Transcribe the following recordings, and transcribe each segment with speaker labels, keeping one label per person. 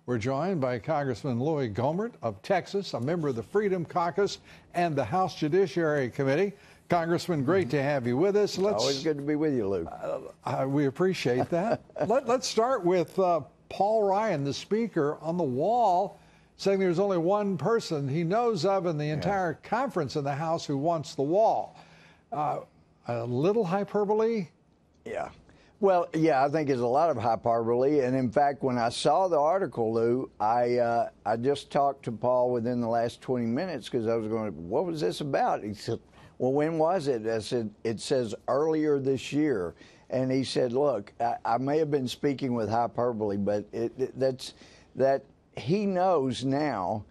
Speaker 1: We're joined by Congressman Louie Gohmert of Texas, a member of the Freedom Caucus and the House Judiciary Committee. Congressman, great to have you with us.
Speaker 2: Always good to be with you, Lou.
Speaker 1: We appreciate that. Let's start with Paul Ryan, the Speaker, on the wall, saying there's only one person he knows of in the entire conference in the House who wants the wall. A little hyperbole?
Speaker 2: Yeah. Well, yeah, I think it's a lot of hyperbole. And in fact, when I saw the article, Lou, I just talked to Paul within the last 20 minutes because I was going, what was this about? He said, well, when was it? I said, it says earlier this year. And he said, look, I may have been speaking with hyperbole, but that he knows now.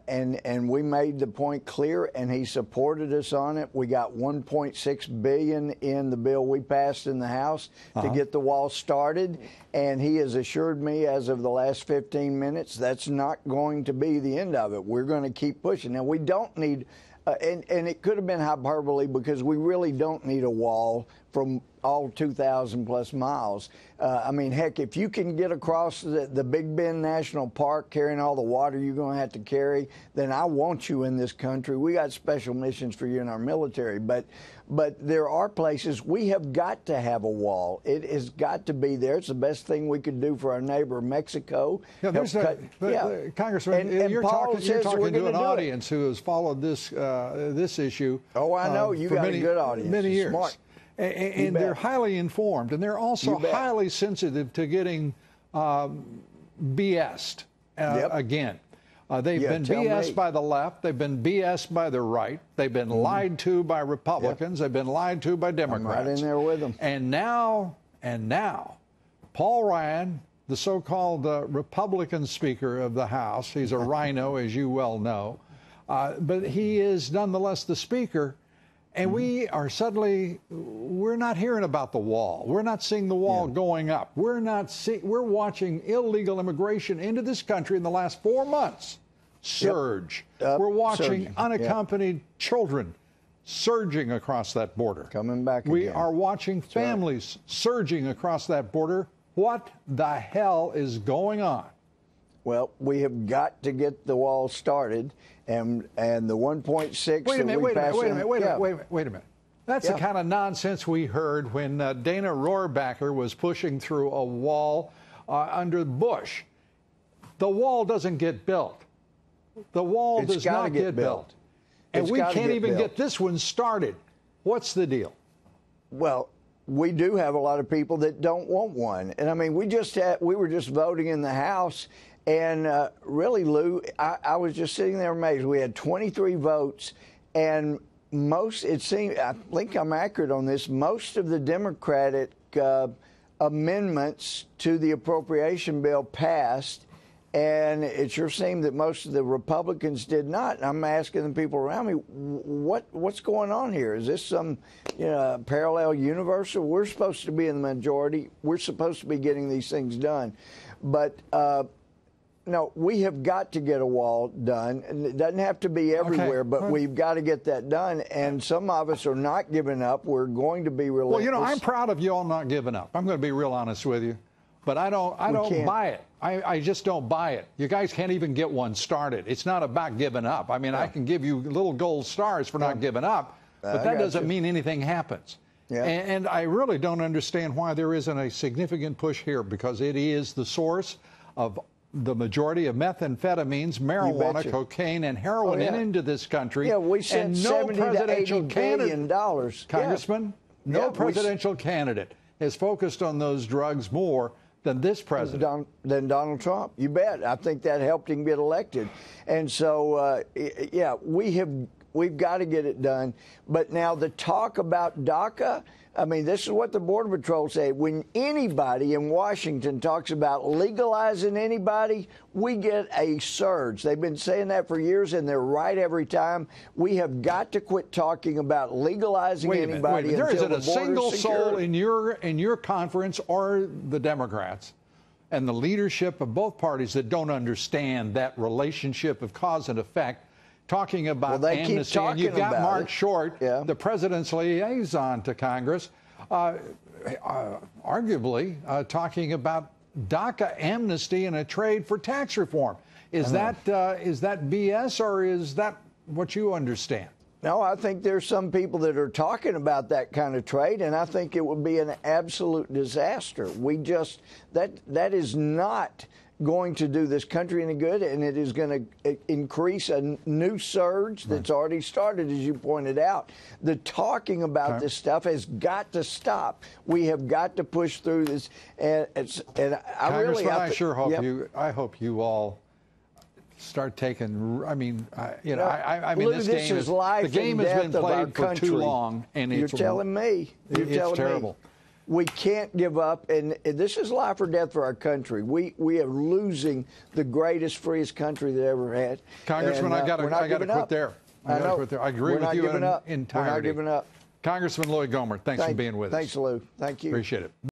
Speaker 2: And we made the point clear, and he supported us on it. We got $1.6 billion in the bill we passed in the House to get the wall started, and he has assured me as of the last 15 minutes that's not going to be the end of it. We're going to keep pushing. Now, we don't need, and it could have been hyperbole because we really don't need a wall from all 2,000 plus miles. I mean, heck, if you can get across the Big Bend National Park carrying all the water you're going to have to carry, then I want you in this country. We got special missions for you in our military. But there are places we have got to have a wall. It has got to be there. It's the best thing we could do for our neighbor, Mexico.
Speaker 1: Yeah, Congressman, you're talking to an audience who has followed this issue.
Speaker 2: Oh, I know. You got a good audience.
Speaker 1: Many years.
Speaker 2: Smart.
Speaker 1: And they're highly informed, and they're also highly sensitive to getting BS'd again. They've been BS'd by the left. They've been BS'd by the right. They've been lied to by Republicans. They've been lied to by Democrats.
Speaker 2: I'm right in there with them.
Speaker 1: And now, Paul Ryan, the so-called Republican Speaker of the House, he's a rhino, as you well know, but he is nonetheless the Speaker. And we're not hearing about the wall. We're not seeing the wall going up. We're watching illegal immigration into this country in the last 4 months surge. We're watching unaccompanied children surging across that border.
Speaker 2: Coming back again.
Speaker 1: We are watching families surging across that border. What the hell is going on?
Speaker 2: Well, we have got to get the wall started, and the 1.6.
Speaker 1: Wait a minute. That's the kind of nonsense we heard when Dana Rohrabacher was pushing through a wall under Bush. The wall doesn't get built. The wall does not get built. And we can't even get this one started. What's the deal?
Speaker 2: Well, we do have a lot of people that don't want one. And I mean, we were just voting in the House. And really, Lou, I was just sitting there amazed. We had 23 votes, and it seemed, I think I'm accurate on this, most of the Democratic amendments to the appropriation bill passed, and it sure seemed that most of the Republicans did not. And I'm asking the people around me, what's going on here? Is this some parallel universe? We're supposed to be in the majority. We're supposed to be getting these things done. But no, we have got to get a wall done. And it doesn't have to be everywhere, but we've got to get that done. And some of us are not giving up. We're going to be relentless.
Speaker 1: Well, I'm proud of you all not giving up. I'm going to be real honest with you. But I don't buy it. I just don't buy it. You guys can't even get one started. It's not about giving up. I mean, I can give you little gold stars for not giving up, but that doesn't mean anything happens. Yeah. And I really don't understand why there isn't a significant push here, because it is the source of the majority of methamphetamines, marijuana, cocaine, and heroin into this country.
Speaker 2: Yeah, we sent $70 to $80 billion.
Speaker 1: Congressman, no presidential candidate has focused on those drugs more than this president.
Speaker 2: Than Donald Trump. You bet. I think that helped him get elected. And so, we've got to get it done. But now the talk about DACA, I mean, this is what the Border Patrol say. When anybody in Washington talks about legalizing anybody, we get a surge. They've been saying that for years, and they're right every time. We have got to quit talking about legalizing anybody.
Speaker 1: There isn't a single soul in your conference or the Democrats and the leadership of both parties that don't understand that relationship of cause and effect. Talking about amnesty, and you've got Mark Short, the president's liaison to Congress, arguably talking about DACA amnesty and a trade for tax reform. Is that BS, or is that what you understand?
Speaker 2: No, I think there's some people that are talking about that kind of trade, and I think it would be an absolute disaster. That is not going to do this country any good, and it is going to increase a new surge that's already started, as you pointed out. The talking about this stuff has got to stop. We have got to push through this, and
Speaker 1: I hope you all start taking. I mean,
Speaker 2: Lou,
Speaker 1: this
Speaker 2: game
Speaker 1: is
Speaker 2: life
Speaker 1: the game
Speaker 2: and
Speaker 1: has been
Speaker 2: death
Speaker 1: played for too long, and
Speaker 2: you're telling me.
Speaker 1: It's terrible.
Speaker 2: We can't give up, and this is life or death for our country. We are losing the greatest, freest country that ever had.
Speaker 1: Congressman, I got to quit there. I agree with you in entirety.
Speaker 2: We're not giving up.
Speaker 1: Congressman Louie Gohmert, thanks for being with us.
Speaker 2: Thanks, Lou. Thank you.
Speaker 1: Appreciate it.